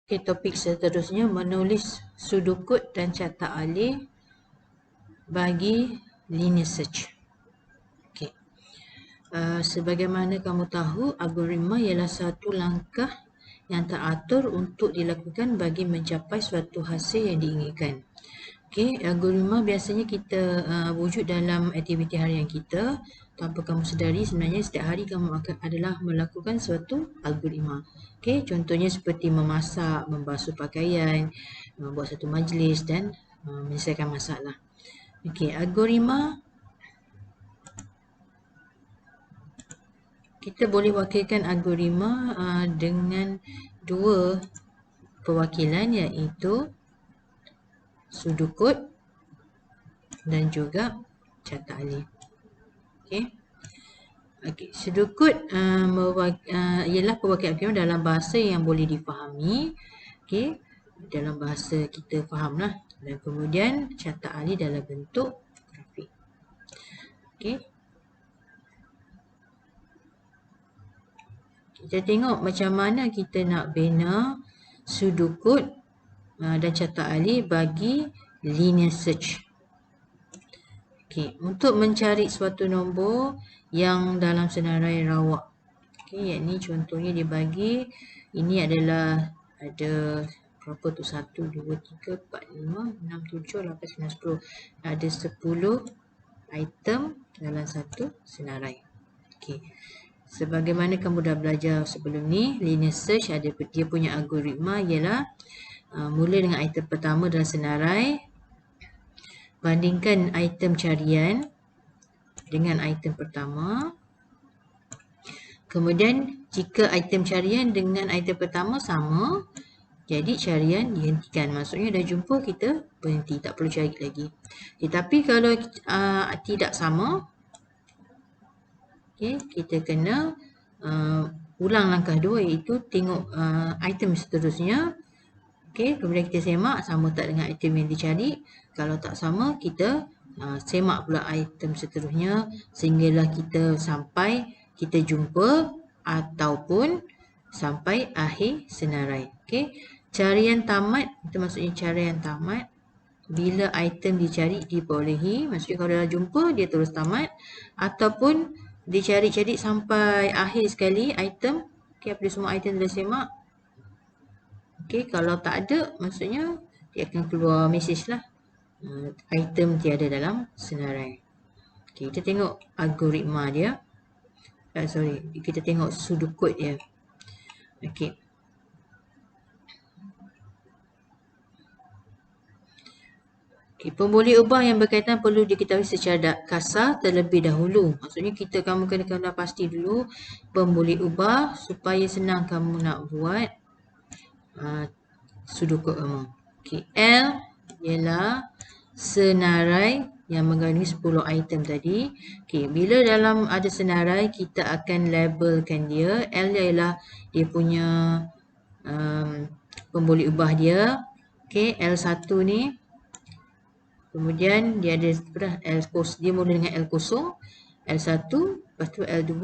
Okay, topik seterusnya menulis sudukut dan catak alih bagi linear search. Okay. Sebagaimana kamu tahu, algoritma ialah satu langkah yang teratur untuk dilakukan bagi mencapai suatu hasil yang diinginkan. Okay, algoritma biasanya kita wujud dalam aktiviti harian kita. Tanpa kamu sedari, sebenarnya setiap hari kamu adalah melakukan suatu algoritma. Okay, contohnya seperti memasak, membasuh pakaian, membuat satu majlis dan menyelesaikan masalah. Okay, algoritma kita boleh wakilkan algoritma dengan dua perwakilan, iaitu sudukut dan juga catak alih. Okay. Sudukut ialah perwakilan algoritma dalam bahasa yang boleh difahami. Okay. Dalam bahasa kita fahamlah. Dan kemudian catak alih dalam bentuk grafik. Okay. Kita tengok macam mana kita nak bina sudukut dan catak alih bagi linear search. Okay. Untuk mencari suatu nombor yang dalam senarai rawak. Okay. Yang ni contohnya dia bagi, ini adalah ada berapa tu? 1, 2, 3, 4, 5, 6, 7, 8, 9, 10. Ada 10 item dalam satu senarai. Okay. Sebagaimana kamu dah belajar sebelum ni, linear search ada dia punya algoritma ialah mula dengan item pertama dalam senarai, bandingkan item carian dengan item pertama. Kemudian jika item carian dengan item pertama sama, jadi carian dihentikan. Maksudnya dah jumpa, kita berhenti, tak perlu cari lagi. Tetapi kalau tidak sama, okay, kita kena ulang langkah 2, iaitu tengok item seterusnya. Okay, kemudian kita semak sama tak dengan item yang dicari. Kalau tak sama, kita semak pula item seterusnya sehinggalah kita sampai kita jumpa ataupun sampai akhir senarai. Okay. Carian tamat, itu maksudnya carian tamat bila item dicari diperolehi. Maksudnya kalau dah jumpa, dia terus tamat. Ataupun dicari-cari sampai akhir sekali item. Okay, apabila semua item dah semak. Okay, kalau tak ada, maksudnya dia akan keluar mesej lah. Item tiada dalam senarai. Okay, kita tengok algoritma dia. Kita tengok sudukut dia. Okay. Okay, pemboleh ubah yang berkaitan perlu diketahui secara kasar terlebih dahulu. Maksudnya kamu kena pasti dulu pemboleh ubah supaya senang kamu nak buat sudukut kamu. Okay, L ialah senarai yang mengandungi 10 item tadi. Okay, bila dalam ada senarai, kita akan labelkan dia. L ialah dia punya pemboleh ubah dia. Okay, L1 ni. Kemudian dia ada L0, dia mula dengan L0, L1, lepas tu L2,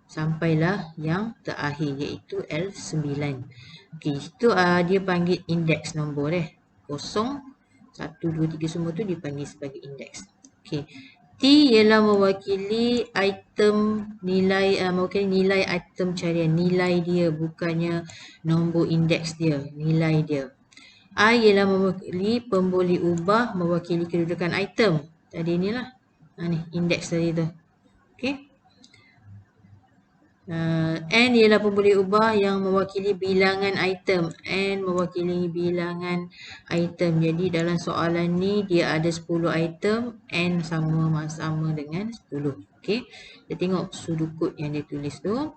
sampailah yang terakhir iaitu L9. Okey, itu dia panggil indeks nombor 0, 1, 2, 3 semua tu dipanggil sebagai indeks. Okey. T ialah mewakili item nilai, mewakili nilai item carian, nilai dia, bukannya nombor indeks dia, nilai dia. I ialah mewakili pemboleh ubah, mewakili kedudukan item. Tadi inilah. Ni indeks tadi tu. Okey. N ialah pemboleh ubah yang mewakili bilangan item. N mewakili bilangan item. Jadi dalam soalan ni dia ada 10 item. N sama dengan 10. Okey. Kita tengok sudukut yang dia tulis tu.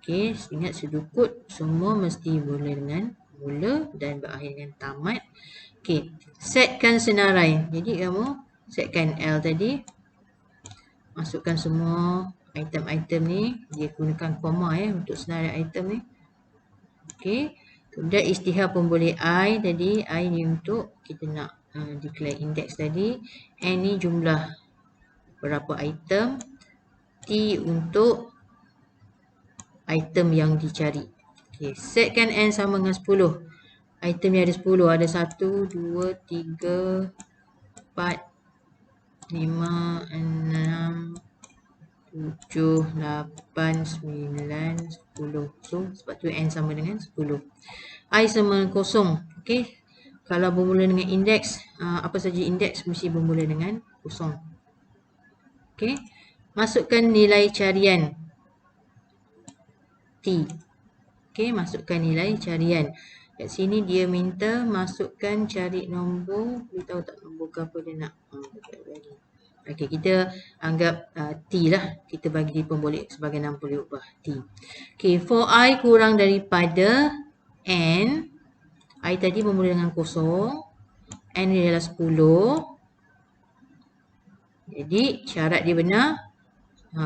Okey. Ingat sudukut semua mesti mula dengan mula dan berakhir dengan tamat. Okey, setkan senarai. Jadi kamu setkan L tadi. Masukkan semua item-item ni. Dia gunakan koma untuk senarai item ni. Okey. Kemudian isytihar pemboleh I tadi. I ni untuk kita nak declare index tadi. N ni jumlah berapa item. T untuk item yang dicari. Okay, setkan N sama dengan 10. Item ni ada 10. Ada 1, 2, 3, 4, 5, 6, 7, 8, 9, 10. So, sebab tu N sama dengan 10. I sama dengan kosong. Okay. Kalau bermula dengan indeks, apa saja indeks mesti bermula dengan kosong. Okay. Masukkan nilai carian T. Okay, masukkan nilai carian. Kat sini dia minta masukkan cari nombor. Beritahu tak nombor ke apa dia nak. Okay, kita anggap T lah. Kita bagi pemboleh sebagai nama boleh ubah T. Okay, for I kurang daripada N. I tadi bermula dengan kosong. N dia adalah 10. Jadi syarat dia benar.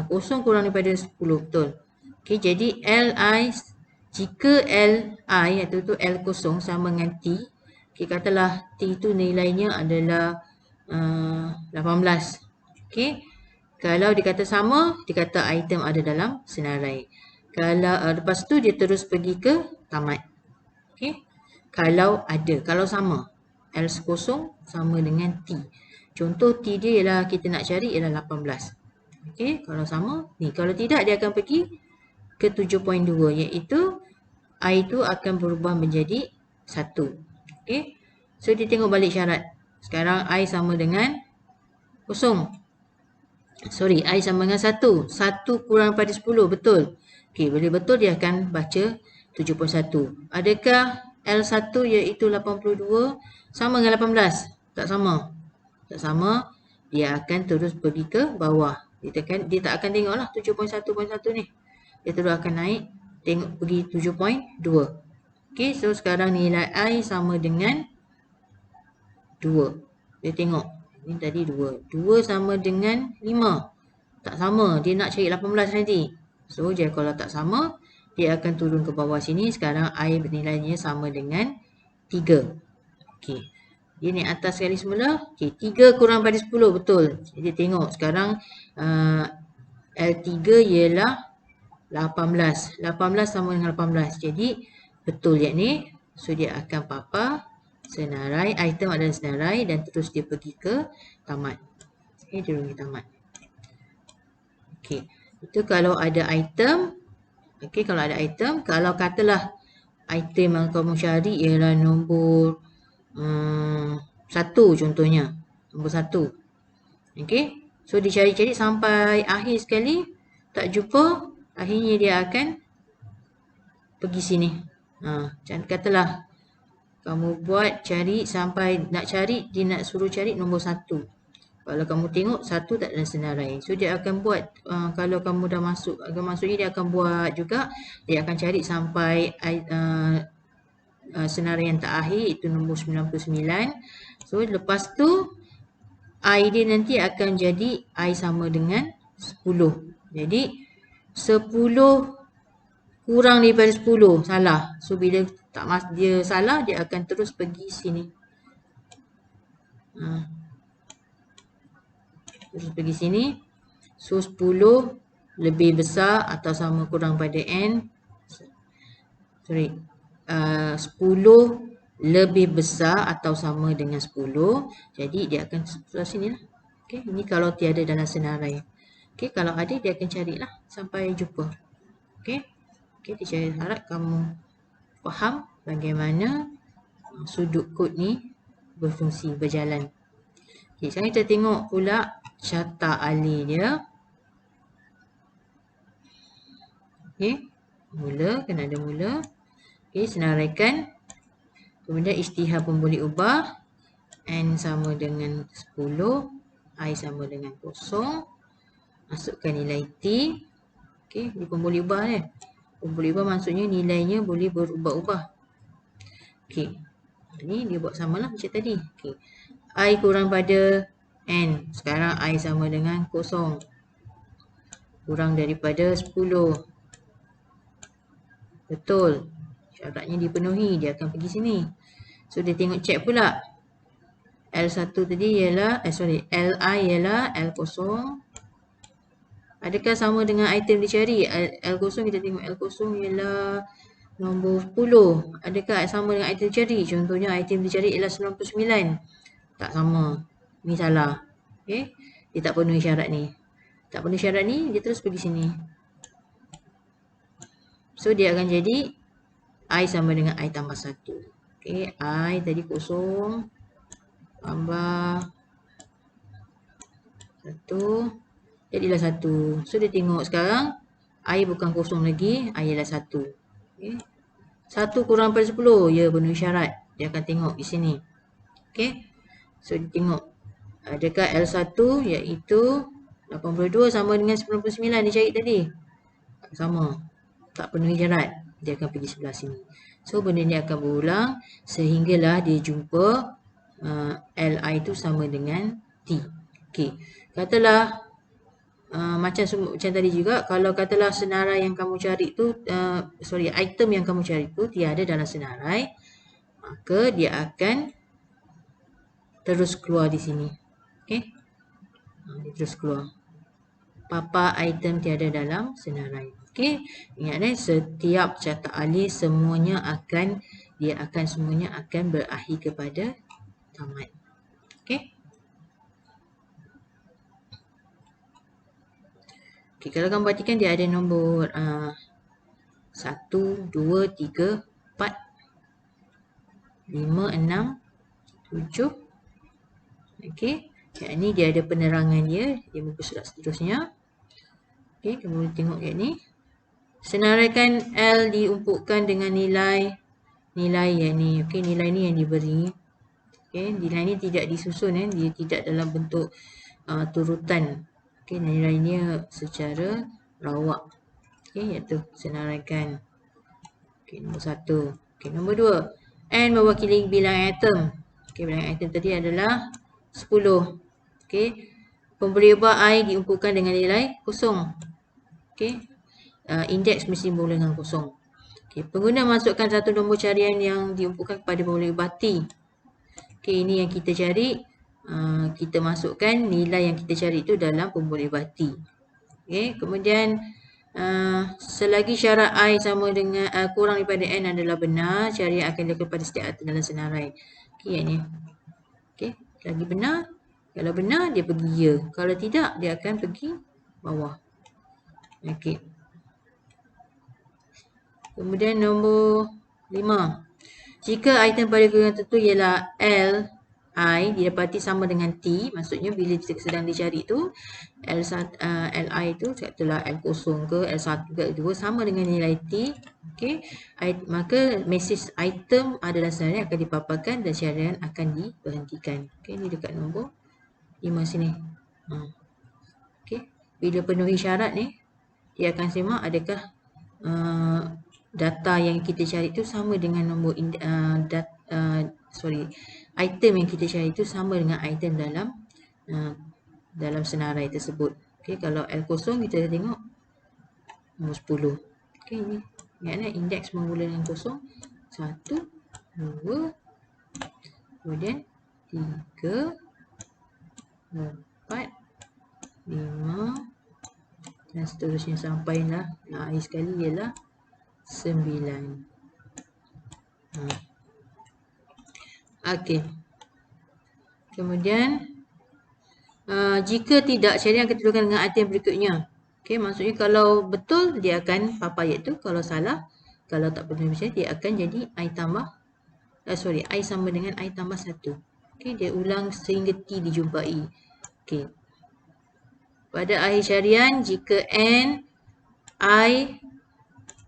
Kosong kurang daripada 10. Betul. Okay, jadi Li. Jika Li iaitu L kosong sama dengan T, okay, katalah T itu nilainya adalah 18. Okay. Kalau dikata sama, dikata item ada dalam senarai. Kalau lepas tu dia terus pergi ke tamat. Okay. Kalau ada, kalau sama, L kosong sama dengan T. Contoh T dia ialah kita nak cari ialah 18. Okay. Kalau sama, ni kalau tidak dia akan pergi ke 7.2 iaitu I itu akan berubah menjadi 1. Okay. So dia tengok balik syarat. Sekarang I sama dengan kosong. Sorry, I sama dengan 1. 1 kurang daripada 10. Betul. Okay, boleh betul dia akan baca 7.1. Adakah L1 iaitu 82 sama dengan 18? Tak sama. Tak sama. Dia akan terus pergi ke bawah. Dia tak akan tengoklah 7.1.1 ni. Dia terus akan naik. Tengok pergi 7.2. Okay, so sekarang nilai I sama dengan 2. Dia tengok. Ini tadi 2. 2 sama dengan 5. Tak sama. Dia nak cari 18 nanti. So, dia kalau tak sama, dia akan turun ke bawah sini. Sekarang I bernilainya sama dengan 3. Okay. Dia naik atas sekali semula. Okay, 3 kurang pada 10. Betul. Jadi, tengok. Sekarang L3 ialah 18. 18 sama dengan 18. Jadi, betul yang ni. So, dia akan papa senarai. Item adalah senarai dan terus dia pergi ke tamat. Okay, dia pergi tamat. Okay. Itu kalau ada item. Okay, kalau ada item. Kalau katalah item yang kamu cari ialah nombor 1 contohnya. Nombor 1. Okay. So, dicari-cari sampai akhir sekali. Tak jumpa. Akhirnya dia akan pergi sini. Katalah kamu buat cari sampai nak cari, dia nak suruh cari nombor 1. Kalau kamu tengok 1 tak ada senarai. So dia akan buat, kalau kamu dah masuk, maksudnya dia akan buat juga, dia akan cari sampai senarai yang terakhir itu nombor 99. So lepas tu I dia nanti akan jadi I sama dengan 10. Jadi 10 kurang daripada 10. Salah. So, bila dia salah, dia akan terus pergi sini. Terus pergi sini. So, 10 lebih besar atau sama kurang pada N. Sorry. 10 lebih besar atau sama dengan 10. Jadi, dia akan sebelah sini lah. Okay. Ini kalau tiada dalam senarai. Okay, kalau ada dia akan carilah sampai jumpa. Okay. Okay, saya harap kamu faham bagaimana sudut kod ni berfungsi, berjalan. Okay, sekarang kita tengok pula carta alih dia. Okay, mula, kena ada mula. Okay, senaraikan. Kemudian isytihar pun boleh ubah. N sama dengan 10. I sama dengan 0. Masukkan nilai T. Okay, dia pun boleh ubah ni. Boleh ubah maksudnya nilainya boleh berubah-ubah. Okay. Ni dia buat samalah macam tadi. Okay. I kurang pada N. Sekarang I sama dengan 0. Kurang daripada 10. Betul. Syaratnya dipenuhi. Dia akan pergi sini. So, dia tengok check pula. L1 tadi ialah, Li ialah L0. Adakah sama dengan item dicari? L0 kita tengok L0 ialah Nombor 10. Adakah sama dengan item dicari? Contohnya item dicari ialah 99. Tak sama. Ni salah. Okay. Dia tak penuhi syarat ni. Tak penuhi syarat ni, dia terus pergi sini. So, dia akan jadi I sama dengan I tambah 1. Okay. I tadi kosong. Tambah 1. Jadilah 1. So, dia tengok sekarang. I bukan kosong lagi. I ialah 1. Okay. 1 kurang daripada 10. Ya, penuhi syarat. Dia akan tengok di sini. Okay. So, dia tengok. Adakah L1 iaitu 82 sama dengan 99 dia cari tadi? Sama. Tak penuhi syarat. Dia akan pergi sebelah sini. So, benda ni akan berulang sehinggalah dia jumpa Li itu sama dengan T. Okay. Katalah macam tadi juga, kalau katalah senarai yang kamu cari tu, item yang kamu cari tu tiada dalam senarai, maka dia akan terus keluar di sini. Okay. Dia terus keluar. Papa item tiada dalam senarai. Okay. Ingat setiap catak alih semuanya akan berakhir kepada tamat. Okay. Okay, kalau kamu perhatikan dia ada nombor 1, 2, 3, 4, 5, 6, 7. Okay. Yang ni dia ada penerangan dia. Dia muka surat seterusnya. Okay, kamu boleh tengok kat ni. Senaraikan L diumpukkan dengan nilai yang ni. Okay, nilai ni yang diberi. Okay, nilai ni tidak disusun. Dia tidak dalam bentuk turutan. Okay, nilainya secara rawak. Okay, iaitu senaraikan. Okay, nombor 1. Okay, nombor 2. N mewakili bilangan atom. Okay, bilangan atom tadi adalah 10. Okay, pemberi ubah I diumpukkan dengan nilai kosong. Okay, indeks mesti bermula dengan kosong. Okay, pengguna masukkan satu nombor carian yang diumpukkan kepada pemberi ubah T. Okay, ini yang kita cari. Kita masukkan nilai yang kita cari itu dalam pemberi ubah T. Okay, kemudian selagi syarat I sama dengan kurang daripada N adalah benar, carian akan dilakukan pada setiap item dalam senarai. Okay, yang ni. Okay, lagi benar. Kalau benar, dia pergi ya. Kalau tidak, dia akan pergi bawah. Okay. Kemudian nombor 5. Jika item pada golongan tertentu ialah L, I didapati sama dengan T, maksudnya bila sedang dicari tu Li tu katalah L0 ke L1 ke L2 sama dengan nilai T, okay, maka mesej item adalah senarai akan dipaparkan dan carian akan diberhentikan. Okay, ni dekat nombor 5 sini. Okay, bila penuhi syarat ni dia akan semak adakah data yang kita cari itu sama dengan nombor item yang kita cari itu sama dengan item dalam senarai tersebut. Okey, kalau L0 kita tengok nombor 10. Okey, ini ingat indeks bermula dengan kosong. 1, 2, kemudian 3, 4, 5 dan seterusnya sampailah akhir sekali ialah 9. Okey. Kemudian jika tidak, carian akan ditentukan dengan item berikutnya. Okey, maksudnya kalau betul dia akan papa ayat tu, kalau salah, kalau tak betul macam dia akan jadi I tambah I sama dengan I tambah 1. Okey, dia ulang sehingga T dijumpai. Okey. Pada akhir carian, jika N I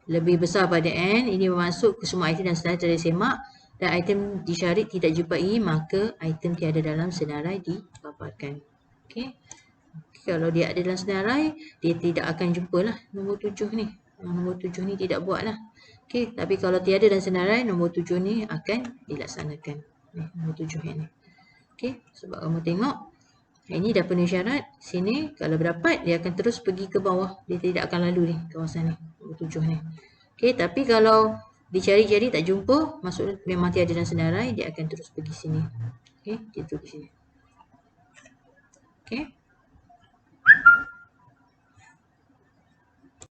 lebih besar pada N, ini bermaksud semua item dan senarai telah disemak dan item dicari tidak jumpai, maka item tiada dalam senarai dipaparkan. Okey. Kalau dia ada dalam senarai, dia tidak akan jumpalah nombor 7 ni. Nombor 7 ni tidak buatlah. Okey, tapi kalau tiada dalam senarai, nombor 7 ni akan dilaksanakan. Nombor 7 ni. Okey, sebab kamu tengok ini dah penuhi syarat. Sini kalau berdapat dia akan terus pergi ke bawah. Dia tidak akan lalu ni kawasan ni. Nombor 7 ni. Okey, tapi kalau dicari-cari tak jumpa, maksudnya memang tiada dalam senarai, dia akan terus pergi sini. Okey, dia terus pergi sini. Okey.